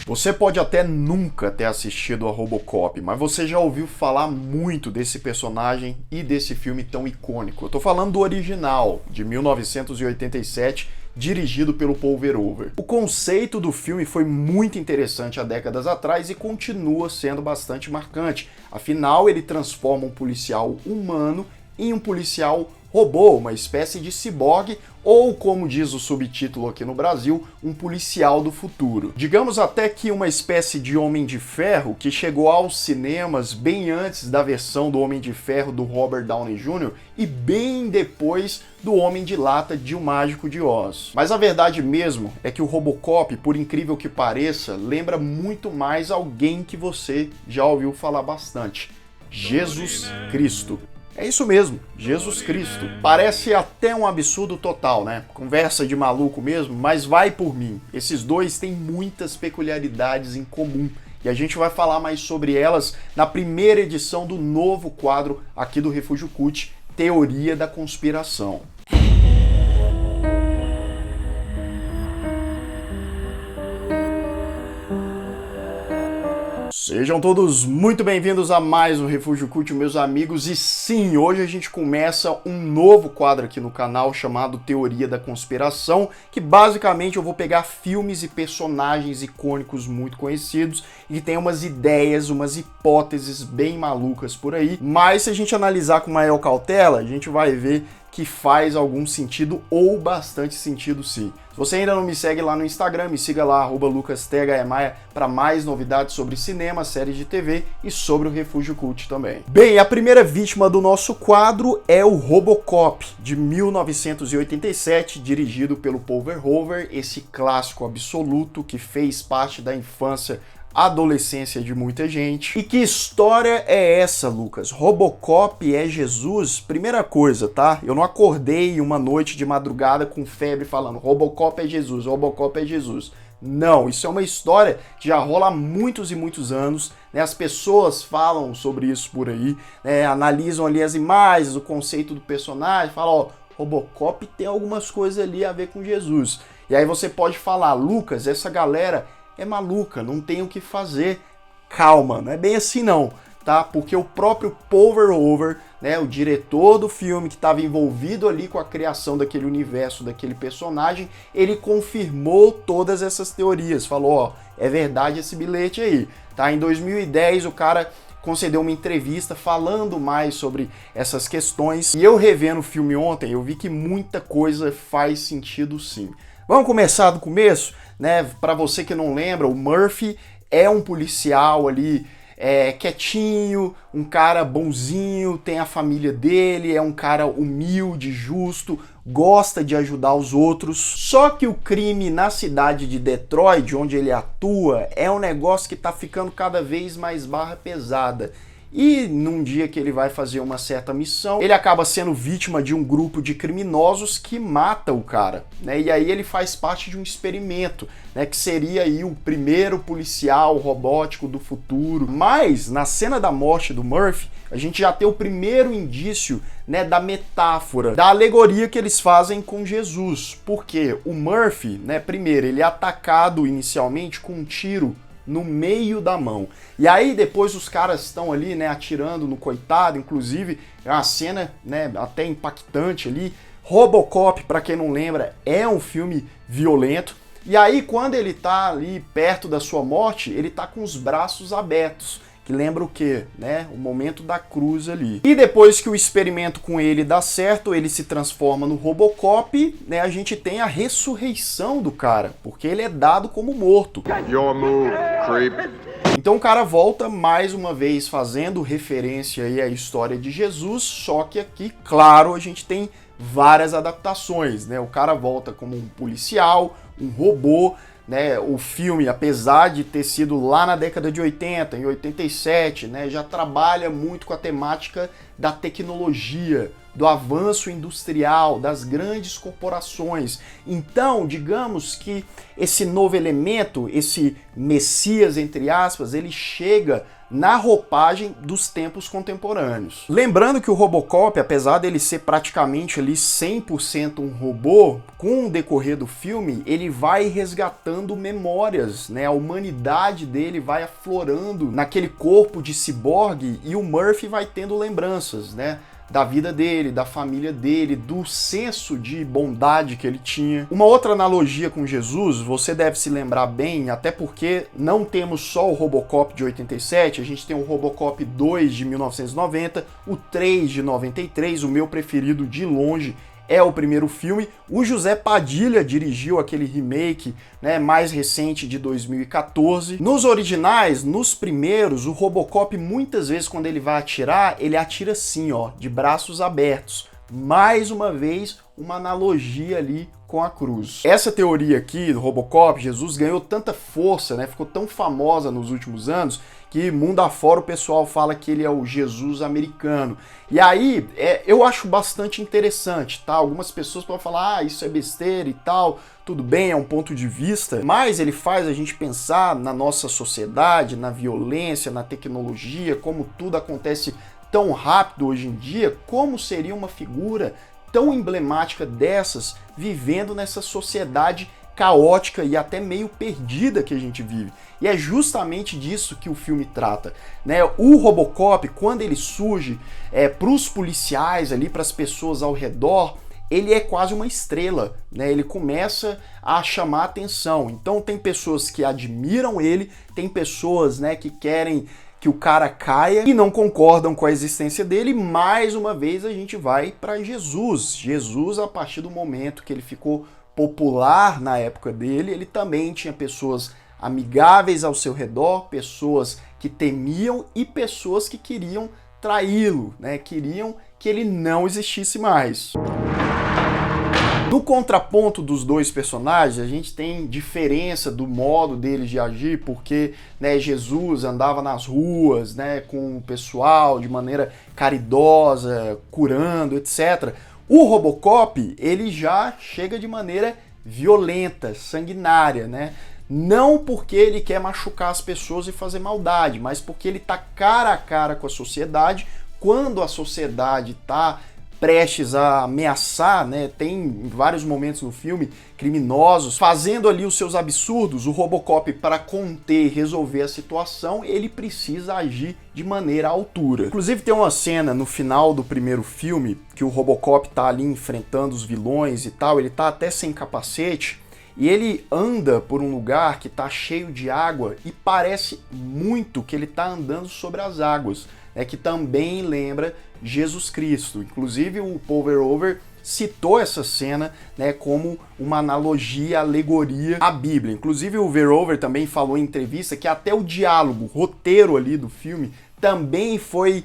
Você pode até nunca ter assistido a Robocop, mas você já ouviu falar muito desse personagem e desse filme tão icônico. Eu tô falando do original, de 1987, dirigido pelo Paul Verhoeven. O conceito do filme foi muito interessante há décadas atrás e continua sendo bastante marcante. Afinal, ele transforma um policial humano em um policial robô, uma espécie de ciborgue, ou, como diz o subtítulo aqui no Brasil, um policial do futuro. Digamos até que uma espécie de Homem de Ferro que chegou aos cinemas bem antes da versão do Homem de Ferro do Robert Downey Jr. e bem depois do Homem de Lata de O Mágico de Oz. Mas a verdade mesmo é que o Robocop, por incrível que pareça, lembra muito mais alguém que você já ouviu falar bastante: Jesus Cristo. É isso mesmo, Jesus Cristo. Parece até um absurdo total, né? Conversa de maluco mesmo, mas vai por mim. Esses dois têm muitas peculiaridades em comum e a gente vai falar mais sobre elas na primeira edição do novo quadro aqui do Refúgio Cult, Teoria da Conspiração. Sejam todos muito bem-vindos a mais um Refúgio Cult, meus amigos, e sim, hoje a gente começa um novo quadro aqui no canal chamado Teoria da Conspiração, que basicamente eu vou pegar filmes e personagens icônicos muito conhecidos e que tem umas ideias, umas hipóteses bem malucas por aí, mas se a gente analisar com maior cautela, a gente vai ver que faz algum sentido ou bastante sentido sim. Se você ainda não me segue lá no Instagram, me siga lá, @lucasthmaia, para mais novidades sobre cinema, séries de TV e sobre o Refúgio Cult também. Bem, a primeira vítima do nosso quadro é o Robocop, de 1987, dirigido pelo Paul Verhoeven, esse clássico absoluto que fez parte da infância, adolescência de muita gente. E que história é essa, Lucas? Robocop é Jesus? Primeira coisa, tá? Eu não acordei uma noite de madrugada com febre falando Robocop é Jesus, Robocop é Jesus. Não, isso é uma história que já rola há muitos e muitos anos, né? As pessoas falam sobre isso por aí, né? Analisam ali as imagens, o conceito do personagem, falam, ó, Robocop tem algumas coisas ali a ver com Jesus. E aí você pode falar, Lucas, essa galera é maluca, não tem o que fazer. Calma, não é bem assim não, tá? Porque o próprio Paul Verhoeven, né, o diretor do filme que estava envolvido ali com a criação daquele universo, daquele personagem, ele confirmou todas essas teorias, falou, ó, é verdade esse bilhete aí, tá? Em 2010 o cara concedeu uma entrevista falando mais sobre essas questões, e eu revendo o filme ontem, eu vi que muita coisa faz sentido sim. Vamos começar do começo, né? Para você que não lembra, o Murphy é um policial ali, quietinho, um cara bonzinho, tem a família dele, é um cara humilde, justo, gosta de ajudar os outros. Só que o crime na cidade de Detroit, onde ele atua, é um negócio que tá ficando cada vez mais barra pesada. E num dia que ele vai fazer uma certa missão, ele acaba sendo vítima de um grupo de criminosos que mata o cara, né? E aí ele faz parte de um experimento, né? Que seria aí o primeiro policial robótico do futuro. Mas na cena da morte do Murphy, a gente já tem o primeiro indício, né, da metáfora, da alegoria que eles fazem com Jesus. Porque o Murphy, né, primeiro, ele é atacado inicialmente com um tiro no meio da mão. E aí depois os caras estão ali, né, atirando no coitado, inclusive é uma cena, né, até impactante ali. Robocop, para quem não lembra, é um filme violento. E aí quando ele tá ali perto da sua morte, ele tá com os braços abertos, que lembra o quê? Né? O momento da cruz ali. E depois que o experimento com ele dá certo, ele se transforma no Robocop, né? A gente tem a ressurreição do cara, porque ele é dado como morto. Your move, creep. Então o cara volta mais uma vez fazendo referência aí à história de Jesus, só que aqui, claro, a gente tem várias adaptações, né? O cara volta como um policial, um robô, né? O filme, apesar de ter sido lá na década de 80, em 87, né, já trabalha muito com a temática da tecnologia, do avanço industrial, das grandes corporações. Então, digamos que esse novo elemento, esse Messias, entre aspas, ele chega na roupagem dos tempos contemporâneos. Lembrando que o Robocop, apesar dele ser praticamente ali 100% um robô, com o decorrer do filme, ele vai resgatando memórias, né? A humanidade dele vai aflorando naquele corpo de ciborgue e o Murphy vai tendo lembranças, né? Da vida dele, da família dele, do senso de bondade que ele tinha. Uma outra analogia com Jesus, você deve se lembrar bem, até porque não temos só o Robocop de 87, a gente tem o Robocop 2 de 1990, o 3 de 93, o meu preferido de longe é o primeiro filme. O José Padilha dirigiu aquele remake, né, mais recente de 2014. Nos originais, nos primeiros, o Robocop muitas vezes quando ele vai atirar, ele atira assim, ó, de braços abertos. Mais uma vez, uma analogia ali com a cruz. Essa teoria aqui do Robocop, Jesus, ganhou tanta força, né, ficou tão famosa nos últimos anos, que mundo afora o pessoal fala que ele é o Jesus americano. E aí, eu acho bastante interessante, tá? Algumas pessoas podem falar, isso é besteira e tal, tudo bem, é um ponto de vista, mas ele faz a gente pensar na nossa sociedade, na violência, na tecnologia, como tudo acontece tão rápido hoje em dia, como seria uma figura tão emblemática dessas vivendo nessa sociedade caótica e até meio perdida que a gente vive. E é justamente disso que o filme trata, né? O Robocop, quando ele surge para os policiais ali, para as pessoas ao redor, ele é quase uma estrela, né? Ele começa a chamar atenção. Então tem pessoas que admiram ele, tem pessoas, né, que querem que o cara caia e não concordam com a existência dele. Mais uma vez a gente vai para Jesus. Jesus, a partir do momento que ele ficou popular na época dele, ele também tinha pessoas amigáveis ao seu redor, pessoas que temiam e pessoas que queriam traí-lo, né? Queriam que ele não existisse mais. No contraponto dos dois personagens, a gente tem diferença do modo deles de agir, porque, né, Jesus andava nas ruas, né, com o pessoal de maneira caridosa, curando, etc. O Robocop, ele já chega de maneira violenta, sanguinária, né? Não porque ele quer machucar as pessoas e fazer maldade, mas porque ele tá cara a cara com a sociedade. Quando a sociedade tá prestes a ameaçar, né? Tem vários momentos no filme criminosos fazendo ali os seus absurdos. O Robocop, para conter e resolver a situação, ele precisa agir de maneira à altura. Inclusive tem uma cena no final do primeiro filme que o Robocop tá ali enfrentando os vilões e tal, ele tá até sem capacete e ele anda por um lugar que tá cheio de água e parece muito que ele tá andando sobre as águas, né, que também lembra Jesus Cristo. Inclusive o Paul Verhoeven citou essa cena, né, como uma analogia, alegoria à Bíblia. Inclusive o Verhoeven também falou em entrevista que até o diálogo, o roteiro ali do filme também foi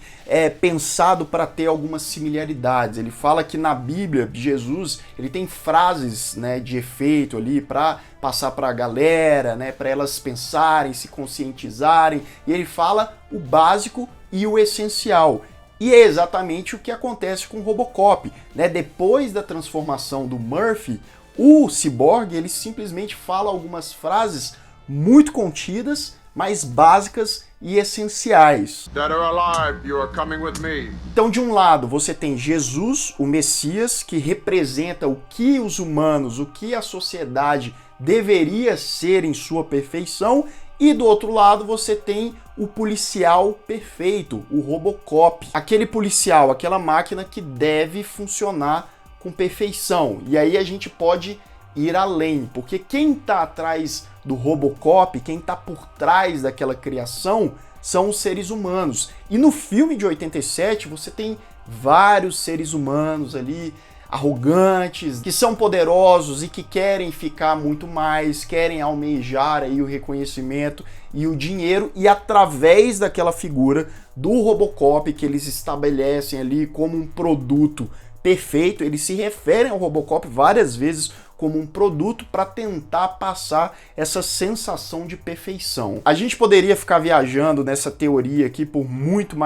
pensado para ter algumas similaridades. Ele fala que na Bíblia, Jesus, ele tem frases, né, de efeito ali para passar para a galera, né, para elas pensarem, se conscientizarem, e ele fala o básico e o essencial. E é exatamente o que acontece com o Robocop, né? Depois da transformação do Murphy, o Cyborg, ele simplesmente fala algumas frases muito contidas, mas básicas e essenciais. Dead or alive, you are coming with me. Então, de um lado, você tem Jesus, o Messias, que representa o que os humanos, o que a sociedade deveria ser em sua perfeição, e do outro lado você tem o policial perfeito, o Robocop. Aquele policial, aquela máquina que deve funcionar com perfeição. E aí a gente pode ir além, porque quem está atrás do Robocop, quem está por trás daquela criação, são os seres humanos. E no filme de 87 você tem vários seres humanos ali, arrogantes, que são poderosos e que querem ficar muito mais, querem almejar aí o reconhecimento e o dinheiro, e através daquela figura do Robocop que eles estabelecem ali como um produto perfeito, eles se referem ao Robocop várias vezes como um produto para tentar passar essa sensação de perfeição. A gente poderia ficar viajando nessa teoria aqui por muito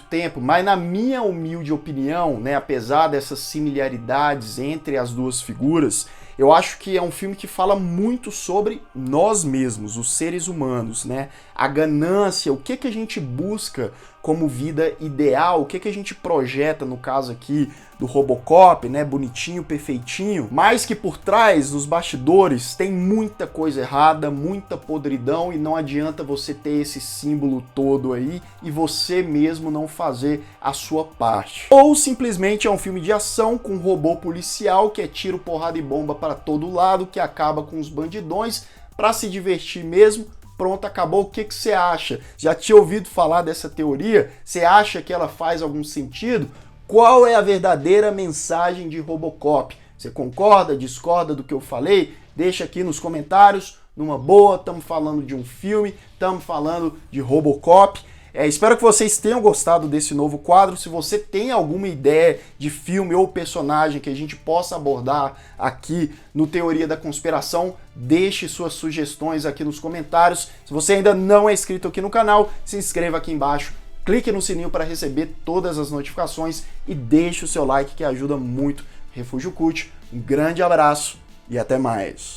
tempo, mas na minha humilde opinião, né, apesar dessas similaridades entre as duas figuras, eu acho que é um filme que fala muito sobre nós mesmos, os seres humanos, né? A ganância, o que a gente busca como vida ideal, o que a gente projeta, no caso aqui do Robocop, né? Bonitinho, perfeitinho, mas que por trás, nos bastidores, tem muita coisa errada, muita podridão, e não adianta você ter esse símbolo todo aí e você mesmo não fazer a sua parte. Ou simplesmente é um filme de ação com um robô policial que é tiro, porrada e bomba para todo lado, que acaba com os bandidões para se divertir mesmo. Pronto, acabou. O que você acha? Já tinha ouvido falar dessa teoria? Você acha que ela faz algum sentido? Qual é a verdadeira mensagem de Robocop? Você concorda, discorda do que eu falei? Deixa aqui nos comentários. Numa boa, estamos falando de um filme, estamos falando de Robocop. Espero que vocês tenham gostado desse novo quadro. Se você tem alguma ideia de filme ou personagem que a gente possa abordar aqui no Teoria da Conspiração, deixe suas sugestões aqui nos comentários. Se você ainda não é inscrito aqui no canal, se inscreva aqui embaixo, clique no sininho para receber todas as notificações e deixe o seu like, que ajuda muito Refúgio Cult. Um grande abraço e até mais!